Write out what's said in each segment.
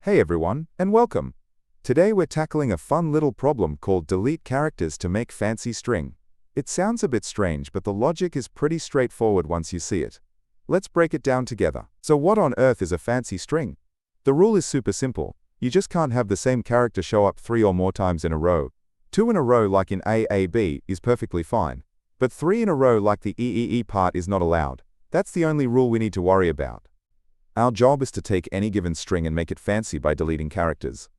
Hey everyone, and welcome! Today we're tackling a fun little problem called delete characters to make fancy string. It sounds a bit strange, but the logic is pretty straightforward once you see it. Let's break it down together. So what on earth is a fancy string? The rule is super simple. You just can't have the same character show up 3 or more times in a row. 2 in a row like in aaabaaa is perfectly fine. But 3 in a row like the leetcode part is not allowed. That's the only rule we need to worry about. Our job is to take any given string and make it fancy by deleting characters.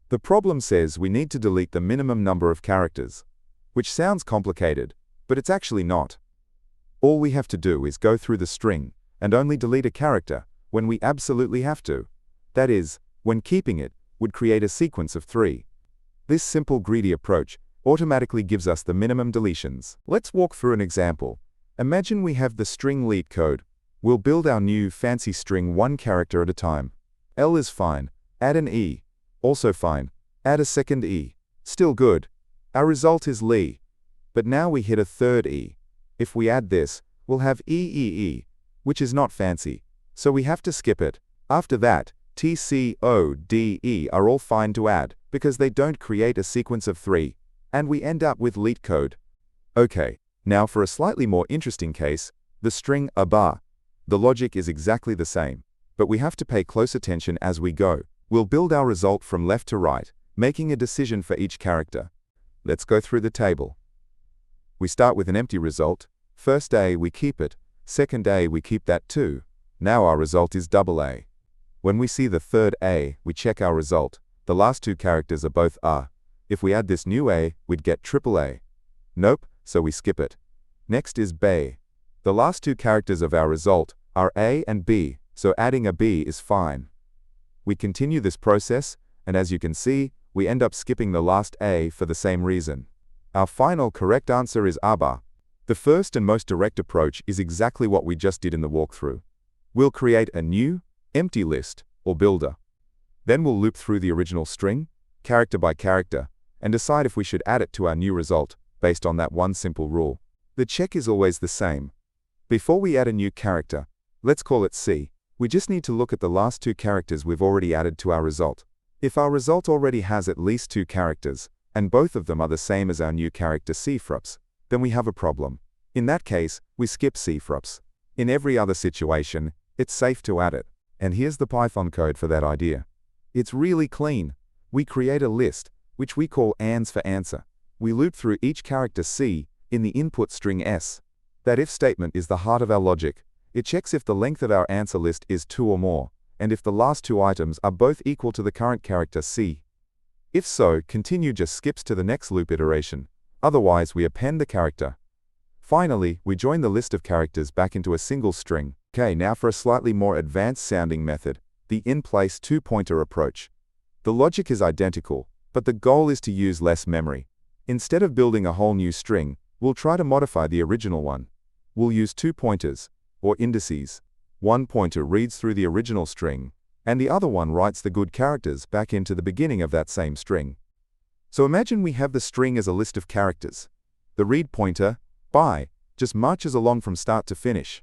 The problem says we need to delete the minimum number of characters, which sounds complicated, but it's actually not. All we have to do is go through the string and only delete a character when we absolutely have to. That is, when keeping it would create a sequence of 3. This simple greedy approach automatically gives us the minimum deletions. Let's walk through an example. Imagine we have the string Leetcode. We'll build our new fancy string 1 character at a time. L is fine. Add an E. Also fine. Add a second E. Still good. Our result is Lee. But now we hit a third E. If we add this, we'll have EEE, which is not fancy. So we have to skip it. After that, T, C, O, D, E are all fine to add, because they don't create a sequence of 3. And we end up with Leetcode. Okay, now for a slightly more interesting case, the string aaabaaa. The logic is exactly the same, but we have to pay close attention as we go. We'll build our result from left to right, making a decision for each character. Let's go through the table. We start with an empty result. First A, we keep it. Second A, we keep that too. Now our result is AA. When we see the third A, we check our result. The last 2 characters are both A. If we add this new A, we'd get AAA. Nope, so we skip it. Next is B. The last 2 characters of our result are A and B, so adding a B is fine. We continue this process, and as you can see, we end up skipping the last A for the same reason. Our final correct answer is aaabaaa. The first and most direct approach is exactly what we just did in the walkthrough. We'll create a new, empty list, or builder. Then we'll loop through the original string, character by character, and decide if we should add it to our new result, based on that one simple rule. The check is always the same. Before we add a new character, let's call it C. We just need to look at the last 2 characters we've already added to our result. If our result already has at least 2 characters, and both of them are the same as our new character cfrups, then we have a problem. In that case, we skip cfrups. In every other situation, it's safe to add it. And here's the Python code for that idea. It's really clean. We create a list, which we call ans for answer. We loop through each character C in the input string S. That if statement is the heart of our logic. It checks if the length of our answer list is 2 or more, and if the last 2 items are both equal to the current character C. If so, continue just skips to the next loop iteration. Otherwise, we append the character. Finally, we join the list of characters back into a single string. Okay, now for a slightly more advanced sounding method, the in-place 2-pointer approach. The logic is identical, but the goal is to use less memory. Instead of building a whole new string, we'll try to modify the original one. We'll use 2 pointers, or indices. One pointer reads through the original string, and the other one writes the good characters back into the beginning of that same string. So imagine we have the string as a list of characters. The read pointer, by, just marches along from start to finish.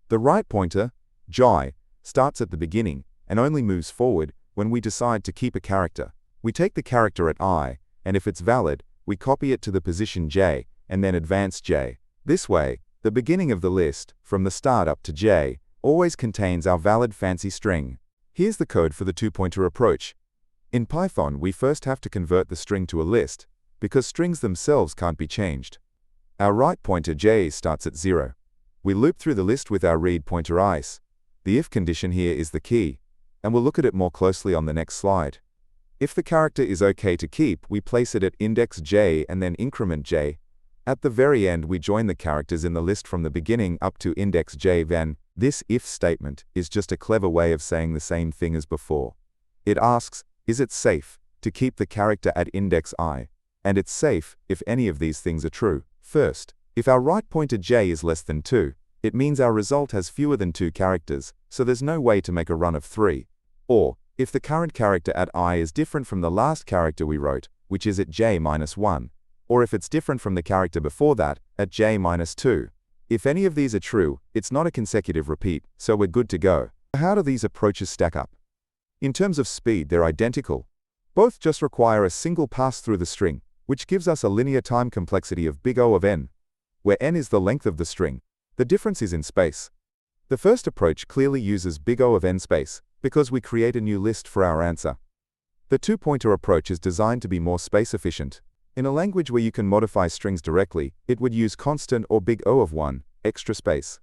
The write pointer, jai, starts at the beginning and only moves forward when we decide to keep a character. We take the character at I, and if it's valid, we copy it to the position j, and then advance j. This way, the beginning of the list, from the start up to j, always contains our valid fancy string. Here's the code for the 2-pointer approach. In Python, we first have to convert the string to a list, because strings themselves can't be changed. Our write pointer j starts at 0. We loop through the list with our read pointer ice. The if condition here is the key, and we'll look at it more closely on the next slide. If the character is okay to keep, we place it at index j and then increment j. At the very end, we join the characters in the list from the beginning up to index j. Then, this if statement is just a clever way of saying the same thing as before. It asks, is it safe to keep the character at index I? And it's safe if any of these things are true. First, if our write pointer j is less than 2, it means our result has fewer than 2 characters, so there's no way to make a run of 3. Or, if the current character at I is different from the last character we wrote, which is at j-1. Or if it's different from the character before that, at j-2. If any of these are true, it's not a consecutive repeat, so we're good to go. How do these approaches stack up? In terms of speed, they're identical. Both just require a single pass through the string, which gives us a linear time complexity of big O of n, where n is the length of the string. The difference is in space. The first approach clearly uses big O of n space, because we create a new list for our answer. The two-pointer approach is designed to be more space efficient. In a language where you can modify strings directly, it would use constant or big O of 1, extra space.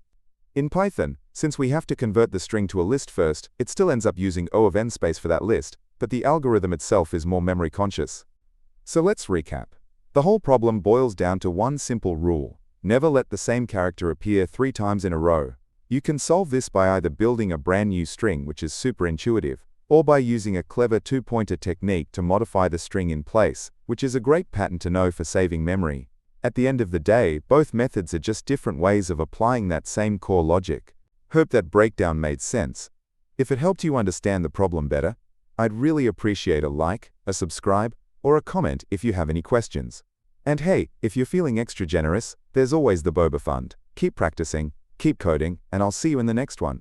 In Python, since we have to convert the string to a list first, it still ends up using O of n space for that list, but the algorithm itself is more memory conscious. So let's recap. The whole problem boils down to one simple rule. Never let the same character appear 3 times in a row. You can solve this by either building a brand new string, which is super intuitive, or by using a clever two-pointer technique to modify the string in place, which is a great pattern to know for saving memory. At the end of the day, both methods are just different ways of applying that same core logic. Hope that breakdown made sense. If it helped you understand the problem better, I'd really appreciate a like, a subscribe, or a comment if you have any questions. And hey, if you're feeling extra generous, there's always the Boba Fund. Keep practicing, keep coding, and I'll see you in the next one.